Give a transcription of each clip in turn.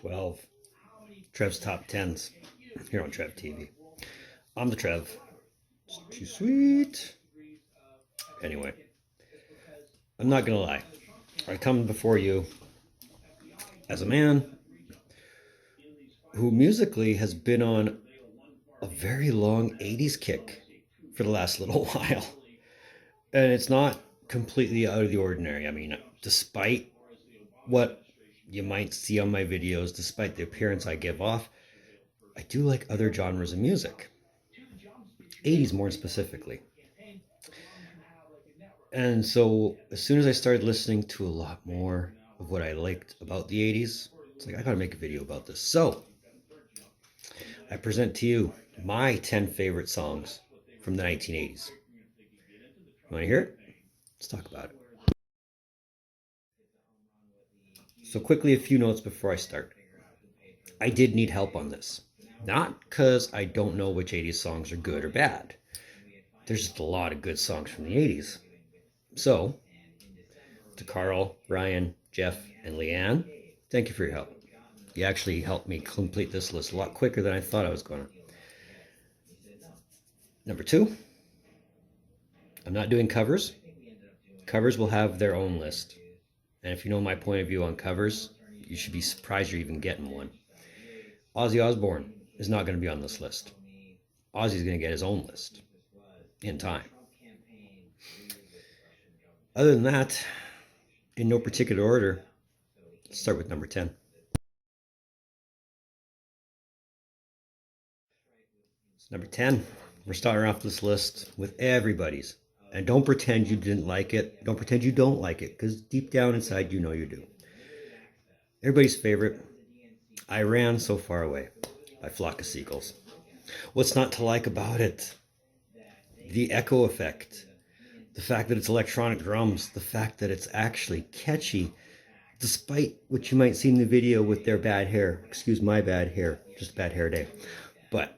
12. Trev's Top 10s here on Trev TV. I'm the Trev. It's too sweet. Anyway, I'm not going to lie. I come before you as a man who musically has been on a very long 80s kick for the last little while. And it's not completely out of the ordinary. I mean, despite what you might see on my videos, despite the appearance I give off, I do like other genres of music. 80s more specifically. And so as soon as I started listening to a lot more of what I liked about the 80s, it's like, I gotta make a video about this. So I present to you my 10 favorite songs from the 1980s. You wanna hear it? Let's talk about it. So quickly, a few notes before I start. I did need help on this. Not because I don't know which 80s songs are good or bad. There's just a lot of good songs from the 80s. So, to Carl, Ryan, Jeff, and Leanne, thank you for your help. You actually helped me complete this list a lot quicker than I thought I was going to. Number 2, I'm not doing covers. Covers will have their own list. And if you know my point of view on covers, you should be surprised you're even getting one. Ozzy Osbourne is not going to be on this list. Ozzy's going to get his own list in time. Other than that, in no particular order, let's start with number 10. So number 10, we're starting off this list with everybody's. And don't pretend you didn't like it. Don't pretend you don't like it, because deep down inside, you know you do. Everybody's favorite, I Ran So Far Away by Flock of Seagulls. What's not to like about it? The echo effect. The fact that it's electronic drums. The fact that it's actually catchy, despite what you might see in the video with their bad hair. Excuse my bad hair. Just a bad hair day. But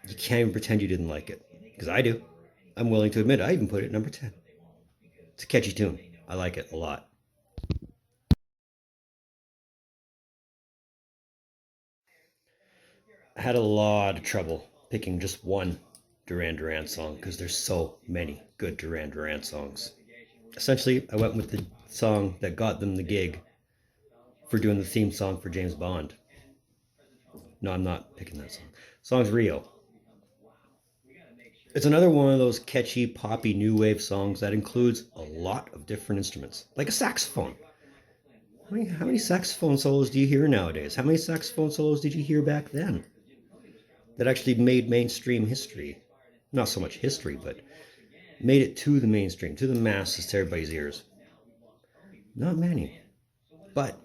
you can't even pretend you didn't like it, because I do. I'm willing to admit I even put it at number 10. It's a catchy tune. I like it a lot. I had a lot of trouble picking just one Duran Duran song because there's so many good Duran Duran songs. Essentially, I went with the song that got them the gig for doing the theme song for James Bond. No, I'm not picking that song. The song's Rio. It's another one of those catchy, poppy, new wave songs that includes a lot of different instruments, like a saxophone. How many saxophone solos do you hear nowadays? How many saxophone solos did you hear back then that actually made mainstream history? Not so much history, but made it to the mainstream, to the masses, to everybody's ears. Not many. But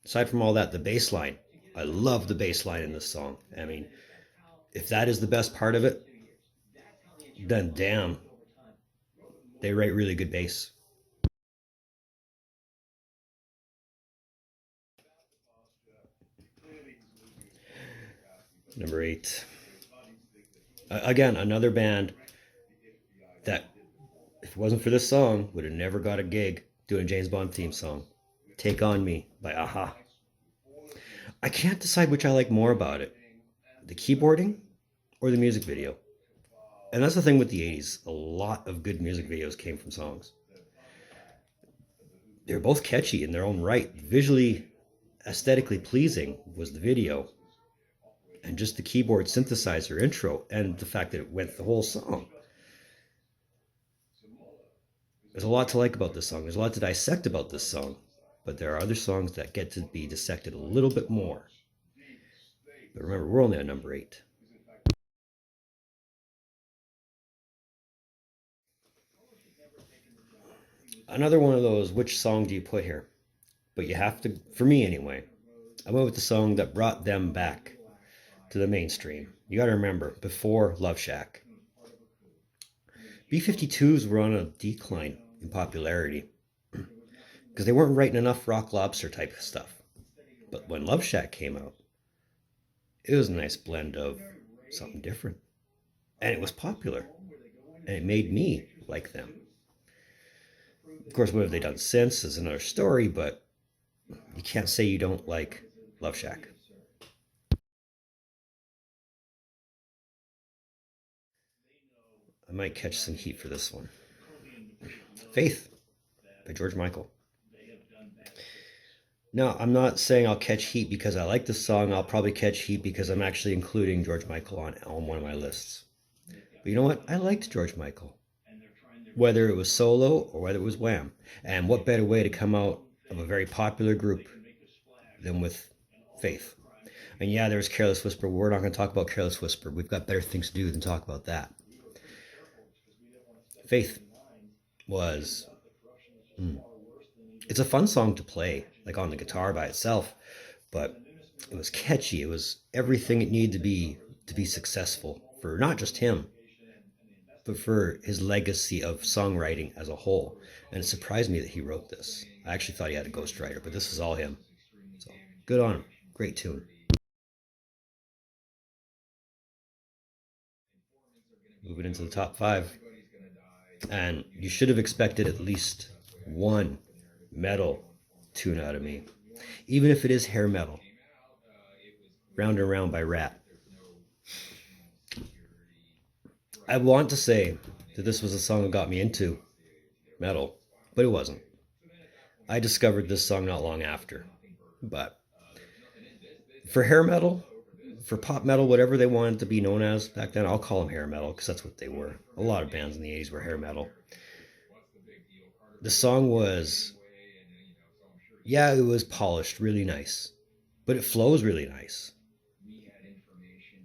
aside from all that, the bass line. I love the bass line in this song. I mean, if that is the best part of it, then damn, they write really good bass. Number 8. Again, another band that, if it wasn't for this song, would have never got a gig doing a James Bond theme song. Take On Me by Aha. I can't decide which I like more about it, the keyboarding or the music video. And that's the thing with the 80s. A lot of good music videos came from songs. They're both catchy in their own right. Visually, aesthetically pleasing was the video. And just the keyboard synthesizer intro and the fact that it went the whole song. There's a lot to like about this song. There's a lot to dissect about this song. But there are other songs that get to be dissected a little bit more. But remember, we're only on number 8. Another one of those, which song do you put here? But you have to, for me anyway, I went with the song that brought them back to the mainstream. You got to remember, before Love Shack. B-52s were on a decline in popularity because they weren't writing enough Rock Lobster type of stuff. But when Love Shack came out, it was a nice blend of something different. And it was popular. And it made me like them. Of course, what have they done since is another story, but you can't say you don't like Love Shack. I might catch some heat for this one. Faith by George Michael. Now, I'm not saying I'll catch heat because I like the song. I'll probably catch heat because I'm actually including George Michael on one of my lists. But you know what? I liked George Michael. Whether it was solo or whether it was Wham. And what better way to come out of a very popular group than with Faith? And yeah, there's Careless Whisper. We're not going to talk about Careless Whisper. We've got better things to do than talk about that. Faith was... It's a fun song to play, like on the guitar by itself, but it was catchy. It was everything it needed to be successful for not just him, but for his legacy of songwriting as a whole. And it surprised me that he wrote this. I actually thought he had a ghostwriter, but this is all him. So good on him. Great tune. Moving into the top 5. And you should have expected at least one metal tune out of me, even if it is hair metal. Round and Round by Rat. I want to say that this was a song that got me into metal, but it wasn't. I discovered this song not long after. But for hair metal, for pop metal, whatever they wanted to be known as back then, I'll call them hair metal because that's what they were. A lot of bands in the 80s were hair metal. The song was, yeah, it was polished, really nice, but it flows really nice.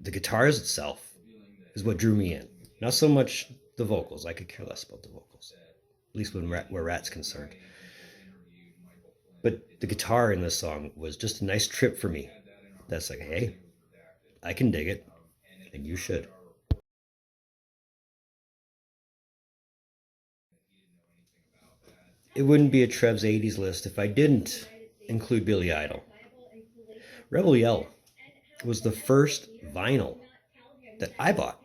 The guitars itself is what drew me in. Not so much the vocals. I could care less about the vocals, at least where Rat's concerned. But the guitar in this song was just a nice trip for me. That's like, hey, I can dig it, and you should. It wouldn't be a Trev's 80s list if I didn't include Billy Idol. Rebel Yell was the first vinyl that I bought.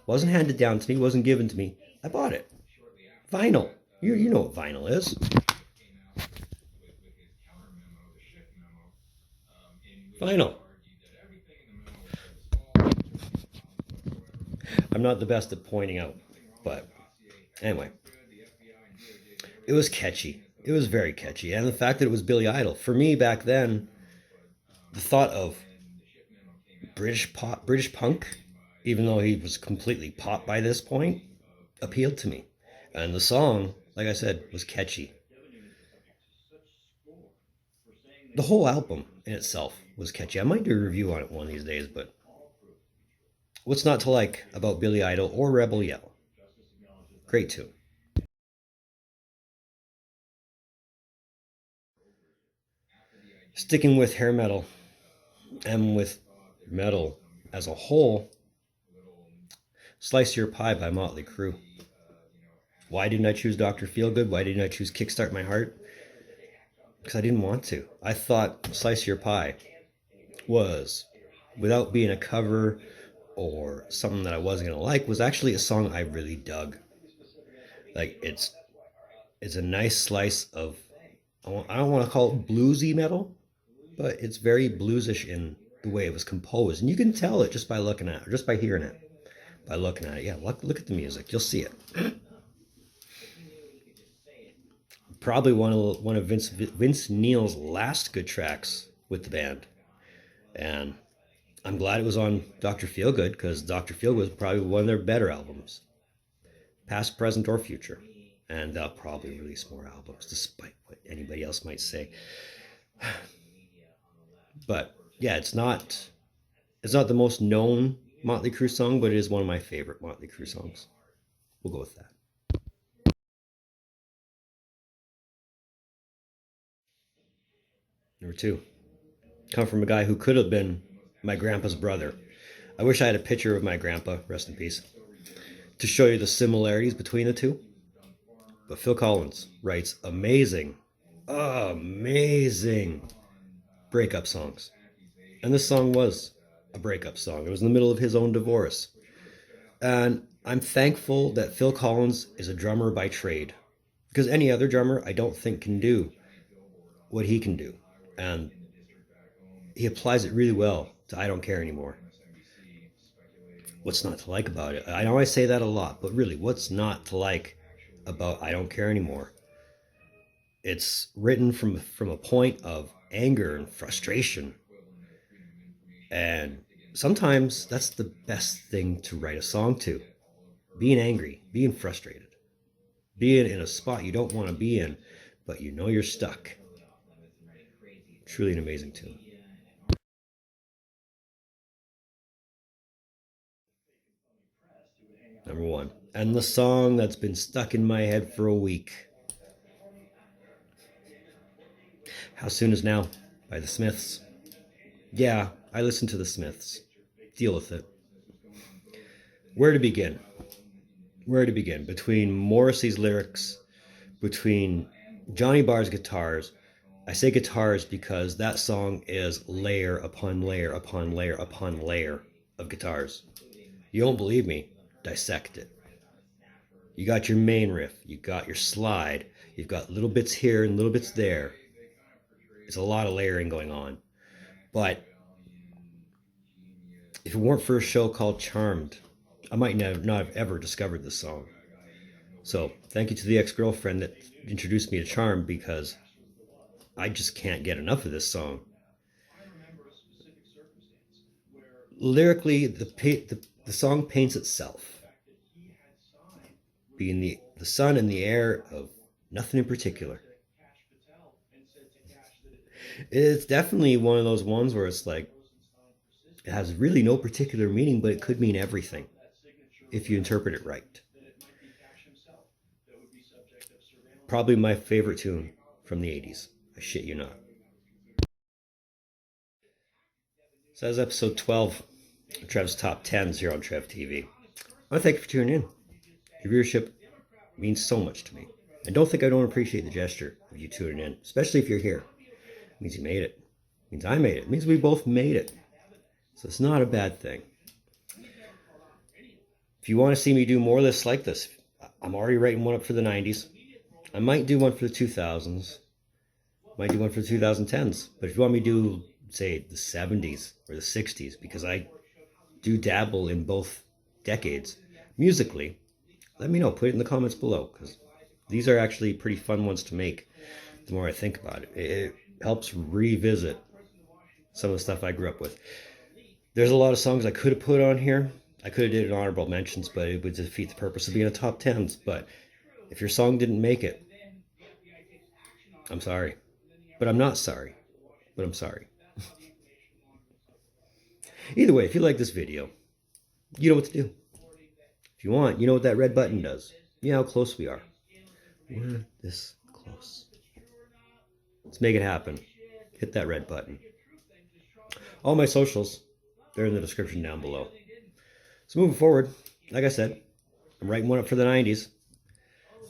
Wasn't handed down to me, wasn't given to me. I bought it. Vinyl. You know what vinyl is. Vinyl. I'm not the best at pointing out, but anyway. It was catchy. It was very catchy. And the fact that it was Billy Idol, for me back then, the thought of British pop, British punk, even though he was completely pop by this point, appealed to me. And the song, like I said, was catchy. The whole album in itself was catchy. I might do a review on it one of these days, but what's not to like about Billy Idol or Rebel Yell? Great tune. Sticking with hair metal and with metal as a whole, Slice Your Pie by Motley Crue. Why didn't I choose Dr. Feelgood? Why didn't I choose Kickstart My Heart? Because I didn't want to. I thought Slice Your Pie was, without being a cover or something that I wasn't going to like, was actually a song I really dug. Like, it's a nice slice of, I don't want to call it bluesy metal, but it's very bluesish in the way it was composed. And you can tell it just by looking at it, or just by hearing it. By looking at it, yeah, look at the music. You'll see it. Probably one of Vince Neil's last good tracks with the band. And I'm glad it was on Dr. Feelgood, because Dr. Feelgood was probably one of their better albums. Past, present, or future. And they'll probably release more albums, despite what anybody else might say. But yeah, it's not the most known Motley Crue song, but it is one of my favorite Motley Crue songs. We'll go with that. Number 2. Come from a guy who could have been my grandpa's brother. I wish I had a picture of my grandpa, rest in peace, to show you the similarities between the two. But Phil Collins writes amazing breakup songs. And this song was a breakup song. It was in the middle of his own divorce. And I'm thankful that Phil Collins is a drummer by trade. Because any other drummer, I don't think, can do what he can do. And he applies it really well to I Don't Care Anymore. What's not to like about it? I know I say that a lot, but really, what's not to like about I Don't Care Anymore? It's written from a point of anger and frustration. And sometimes that's the best thing to write a song to. Being angry, being frustrated, being in a spot you don't want to be in, but you know you're stuck. Truly an amazing tune. Number 1. And the song that's been stuck in my head for a week. How Soon Is Now by the Smiths. Yeah, I listen to the Smiths. Deal with it. Where to begin? Where to begin? Between Morrissey's lyrics, between Johnny Barr's guitars. I say guitars because that song is layer upon layer upon layer upon layer of guitars. You don't believe me? Dissect it. You got your main riff, you got your slide, you've got little bits here and little bits there. It's a lot of layering going on. But if it weren't for a show called Charmed, I might not have ever discovered this song. So thank you to the ex-girlfriend that introduced me to Charmed, because I just can't get enough of this song. Lyrically, the song paints itself, being the sun and the air of nothing in particular. It's definitely one of those ones where it's like, it has really no particular meaning, but it could mean everything if you interpret it right. Probably my favorite tune from the 80s. I shit you not. So that's episode 12 of Trev's Top 10s here on Trev TV. I want to thank you for tuning in. Your viewership means so much to me. And don't think I don't appreciate the gesture of you tuning in, especially if you're here. It means you made it. It means I made it. It means we both made it. So it's not a bad thing. If you want to see me do more lists like this, I'm already writing one up for the 90s. I might do one for the 2000s. Might do one for the 2010s. But if you want me to do, say, the 70s or the 60s, because I do dabble in both decades musically, let me know. Put it in the comments below, because these are actually pretty fun ones to make the more I think about it. It helps revisit some of the stuff I grew up with. There's a lot of songs I could have put on here. I could have did an honorable mentions, but it would defeat the purpose of being a top 10s. But if your song didn't make it, I'm sorry. But I'm not sorry. But I'm sorry. Either way, if you like this video, you know what to do. If you want, you know what that red button does. You know how close we are. We're this close. Let's make it happen. Hit that red button. All my socials, they're in the description down below. So moving forward, like I said, I'm writing one up for the 90s.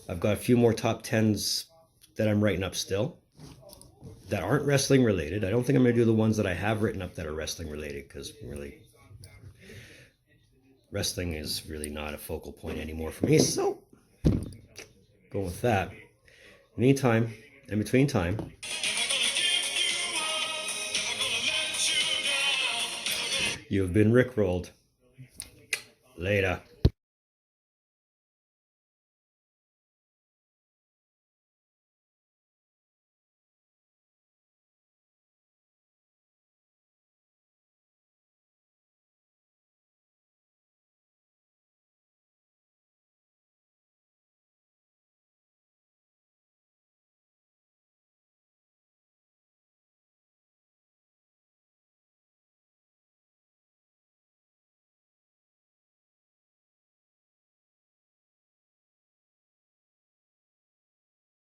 I've got a few more top 10s that I'm writing up still that aren't wrestling related. I don't think I'm going to do the ones that I have written up that are wrestling related, because really, wrestling is really not a focal point anymore for me. So, going with that. Meantime, in between time, you have been rickrolled. Later.